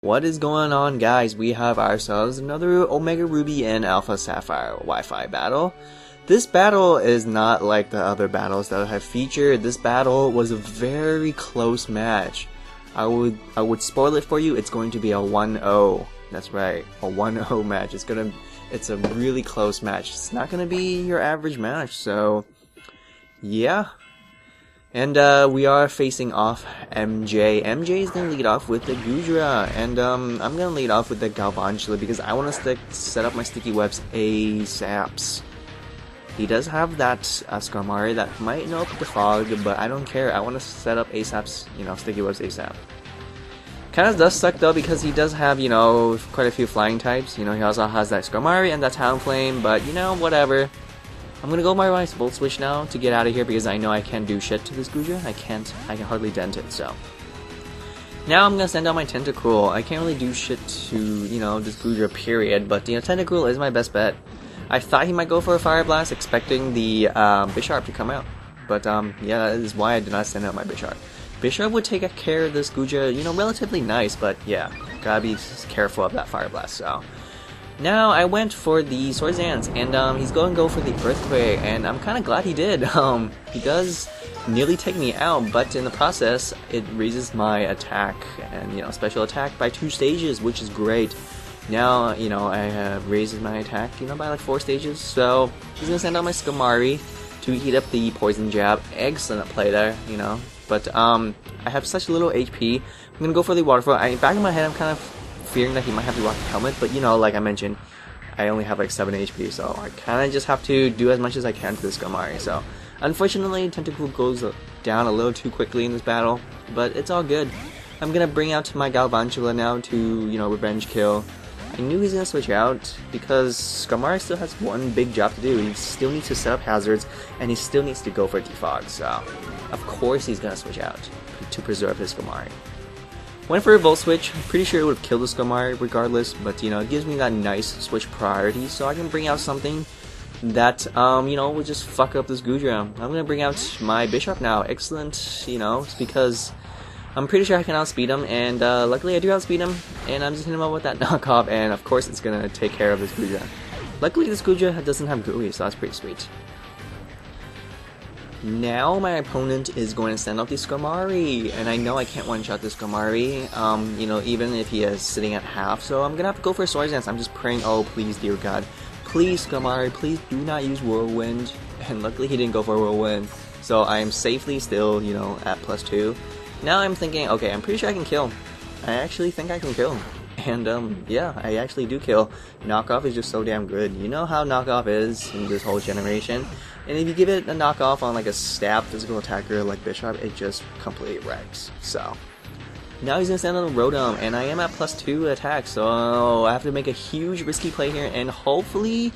What is going on, guys? We have ourselves another Omega Ruby and Alpha Sapphire Wi-Fi battle. This battle is not like the other battles that I have featured. This battle was a very close match. I would spoil it for you. It's going to be a 1-0. That's right, a 1-0 match. It's a really close match. It's not gonna be your average match. So yeah. And we are facing off MJ. MJ is going to lead off with the Goodra, and I'm going to lead off with the Galvantula because I want to set up my sticky webs ASAP. He does have that Skarmory that might know up the fog, but I don't care. I want to set up ASAP's, sticky webs ASAP. Kind of does suck though because he does have, quite a few flying types. He also has that Skarmory and that Talonflame, but whatever. I'm gonna go my Volt Switch now to get out of here because I know I can't do shit to this Goodra. I can hardly dent it, so. Now I'm gonna send out my Tentacruel. I can't really do shit to, this Goodra, period, but, Tentacruel is my best bet. I thought he might go for a Fire Blast, expecting the, Bisharp to come out. But, yeah, that is why I did not send out my Bisharp. Bisharp would take care of this Goodra, relatively nice, but, yeah, gotta be careful of that Fire Blast, so. Now I went for the Swords Dance, and he's going to go for the Earthquake, and I'm kind of glad he did. He does nearly take me out, but in the process, it raises my attack and special attack by 2 stages, which is great. Now I have raised my attack by like 4 stages, so he's gonna send out my Skarmory to heat up the Poison Jab. Excellent play there, But I have such little HP. I'm gonna go for the Waterfall. Back in my head, I'm kind of fearing that he might have the Rocket Helmet, but like I mentioned, I only have like 7 HP, so I kind of just have to do as much as I can to this Skarmory. So unfortunately, Tentacruel goes down a little too quickly in this battle, but it's all good. I'm gonna bring out my Galvantula now to revenge kill. I knew he's gonna switch out because Skarmory still has one big job to do. He still needs to set up hazards, and he still needs to go for defog. So of course he's gonna switch out to preserve his Skarmory. Went for a Volt Switch. Pretty sure it would have killed the Skarmory regardless, but it gives me that nice switch priority, so I can bring out something that would just fuck up this Goodra. I'm gonna bring out my Bisharp now. Excellent, because I'm pretty sure I can outspeed him, and luckily I do outspeed him, and I'm just hitting him up with that knockoff, and of course it's gonna take care of this Goodra. Luckily this Goodra doesn't have Gooey, so that's pretty sweet. Now my opponent is going to send out the Skarmory, and I know I can't one-shot this Skarmory, even if he is sitting at half, so I'm gonna have to go for a Swords Dance. I'm just praying, oh please, dear God, please Skarmory, please do not use Whirlwind, and luckily he didn't go for a Whirlwind, so I am safely still, at +2. Now I'm thinking, okay, I'm pretty sure I can kill. I actually think I can kill. And, yeah, I actually do kill. Knockoff is just so damn good. You know how knockoff is in this whole generation. And if you give it a knockoff on, like, a stab physical attacker like Bisharp, it just completely wrecks. So, now he's gonna send out a Rotom, and I am at +2 attack, so I have to make a huge risky play here, and hopefully,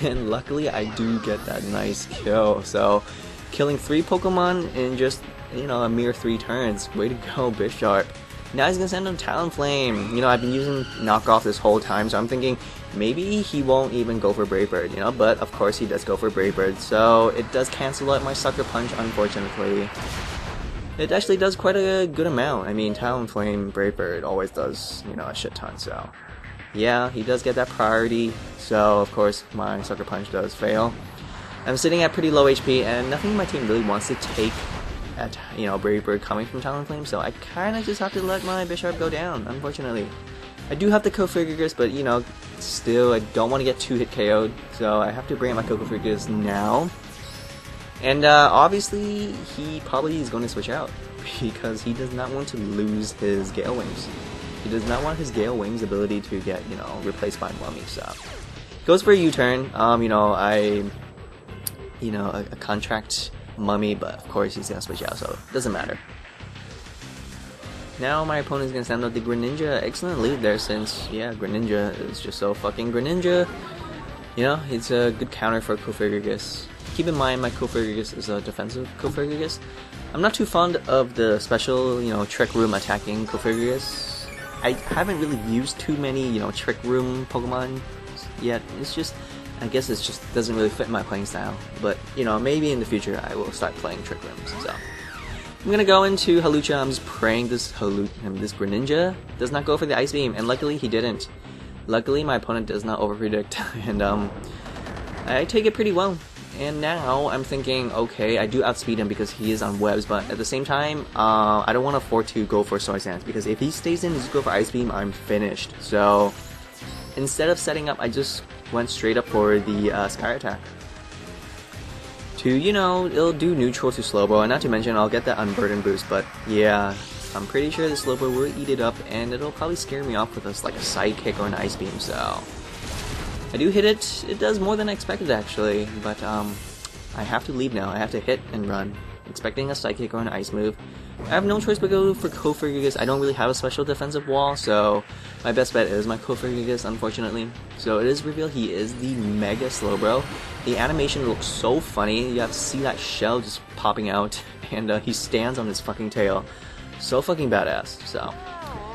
and luckily, I do get that nice kill. So, killing 3 Pokemon in just, a mere 3 turns. Way to go, Bisharp. Now he's gonna send him Talonflame. I've been using knockoff this whole time, so I'm thinking maybe he won't even go for Brave Bird, but of course he does go for Brave Bird, so it does cancel out my Sucker Punch, unfortunately. It actually does quite a good amount. I mean, Talonflame, Brave Bird always does, a shit ton, so. Yeah, he does get that priority, so of course my Sucker Punch does fail. I'm sitting at pretty low HP, and nothing in my team really wants to take at, Brave Bird coming from Talonflame, so I kind of just have to let my Bisharp go down, unfortunately. I do have the Cofagrigus, but, still, I don't want to get 2-hit KO'd, so I have to bring out my Cofagrigus now. And, obviously, he probably is going to switch out, because he does not want to lose his Gale Wings. He does not want his Gale Wings ability to get, replaced by Mummy, so. He goes for a U-turn, a contract Mummy, but of course he's gonna switch out, so it doesn't matter. Now my opponent's gonna send out the Greninja. Excellent lead there, since Greninja is just so fucking Greninja. It's a good counter for Cofagrigus. Keep in mind my Cofagrigus is a defensive Cofagrigus. I'm not too fond of the special, Trick Room attacking Cofagrigus. I haven't really used too many, Trick Room Pokemon yet. It's just, I guess it just doesn't really fit my playing style, but maybe in the future I will start playing Trick Rooms. So I'm gonna go into Hawlucha. I'm just praying this Greninja does not go for the Ice Beam, and luckily he didn't. Luckily my opponent does not overpredict, and I take it pretty well. And now I'm thinking, okay, I do outspeed him because he is on webs, but at the same time, I don't want to afford to go for Soil Sands, because if he stays in and just go for Ice Beam, I'm finished. So instead of setting up, I just went straight up for the Sky Attack. To, you know, it'll do neutral to Slowbro, and not to mention I'll get that Unburden boost, but yeah, I'm pretty sure the Slowbro will eat it up, and it'll probably scare me off with us like a Sidekick or an Ice Beam, so I do hit it. It does more than I expected actually, but I have to leave now. I have to hit and run, expecting a Sidekick or an Ice move. I have no choice but go for Cofagrigus. I don't really have a special defensive wall, so my best bet is my Cofagrigus, unfortunately. So it is revealed he is the Mega Slowbro. The animation looks so funny. You have to see that shell just popping out, and he stands on his fucking tail. So fucking badass. So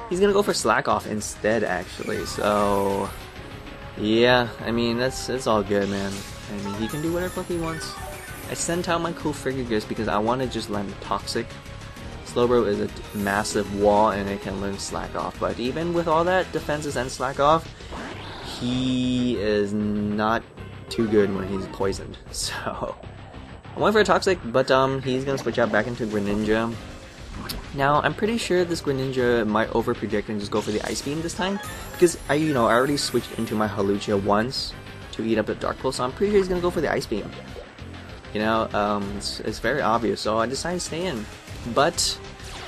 he's gonna go for Slack Off instead, actually. So yeah, I mean that's all good, man. I mean, he can do whatever he wants. I sent out my Cofagrigus because I want to just land Toxic. Slowbro is a massive wall and it can learn Slack Off, but even with all that defenses and Slack Off, he is not too good when he's poisoned. So I went for a Toxic, but he's gonna switch out back into Greninja. Now I'm pretty sure this Greninja might overpredict and just go for the Ice Beam this time, because I already switched into my Hawlucha once to eat up the Dark Pulse, so I'm pretty sure he's gonna go for the Ice Beam. It's very obvious, so I decided to stay in. But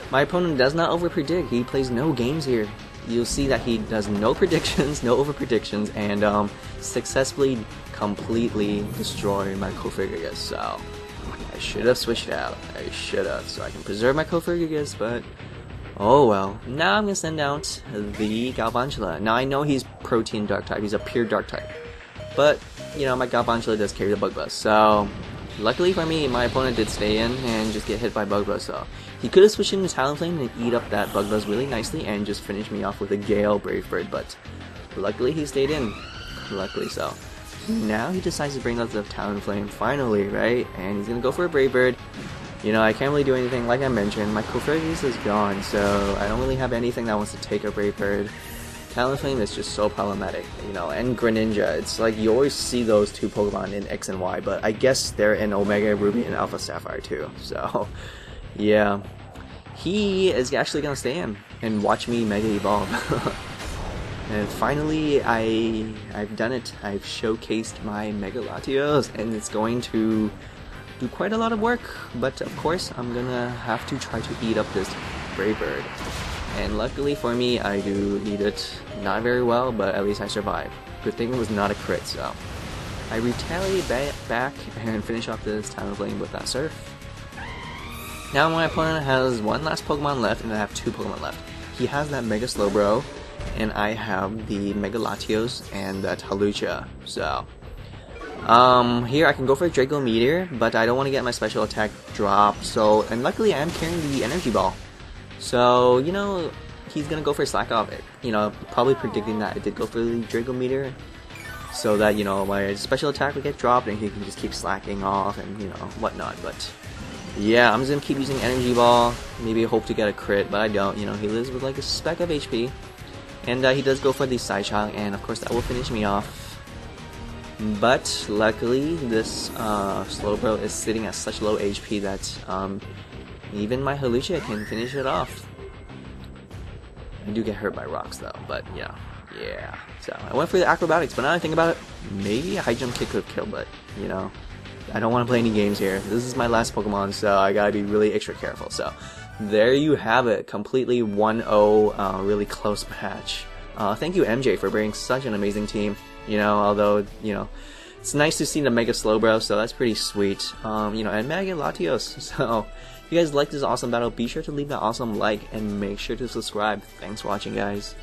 my opponent does not overpredict. He plays no games here. You'll see that he does no predictions, no overpredictions, and successfully completely destroy my Cofagrigus. So I should have switched out. I should have, so I can preserve my Cofagrigus, but oh well. Now I'm gonna send out the Galvantula. Now I know he's Protein Dark type. He's a pure Dark type, but my Galvantula does carry the Bug Buzz. So luckily for me, my opponent did stay in and just get hit by Bug Buzz, so he could have switched into Talonflame and eat up that Bug Buzz really nicely and just finish me off with a Gale Brave Bird, but luckily he stayed in. Luckily so. Now he decides to bring out the Talonflame finally, right? And he's gonna go for a Brave Bird. I can't really do anything, like I mentioned. My Cofagrigus is gone, so I don't really have anything that wants to take a Brave Bird. Talonflame is just so problematic, and Greninja. It's like you always see those two Pokemon in X and Y, but I guess they're in Omega Ruby and Alpha Sapphire too. So, yeah. He is actually gonna stay in and watch me Mega Evolve. And finally, I've done it. I've showcased my Mega Latios, and it's going to do quite a lot of work, but of course, I'm gonna have to try to eat up this Brave Bird. And luckily for me, I do eat it. Not very well, but at least I survived. Good thing it was not a crit, so I retaliate back and finish off this Talonflame with that Surf. Now my opponent has one last Pokemon left, and I have two Pokemon left. He has that Mega Slowbro, and I have the Mega Latios and that Hawlucha. So here I can go for a Draco Meteor, but I don't want to get my special attack dropped. So, and luckily I am carrying the Energy Ball. So, he's gonna go for a Slack Off, probably predicting that I did go for the Draco Meteor, so that, my special attack would get dropped and he can just keep slacking off and, whatnot. But yeah, I'm just gonna keep using Energy Ball, maybe hope to get a crit, but I don't. He lives with like a speck of HP, and he does go for the Side Shock, and of course that will finish me off. But luckily, this Slowbro is sitting at such low HP that even my Hawlucha can finish it off. I do get hurt by rocks though, but yeah. So I went for the Acrobatics, but now I think about it, maybe a High Jump Kick could kill, but I don't want to play any games here. This is my last Pokemon, so I gotta be really extra careful. So there you have it, completely 1-0, really close match. Thank you MJ for bringing such an amazing team. Although it's nice to see the Mega Slowbro, so that's pretty sweet. And Mega Latios. So if you guys like this awesome battle, be sure to leave that awesome like and make sure to subscribe. Thanks for watching, guys.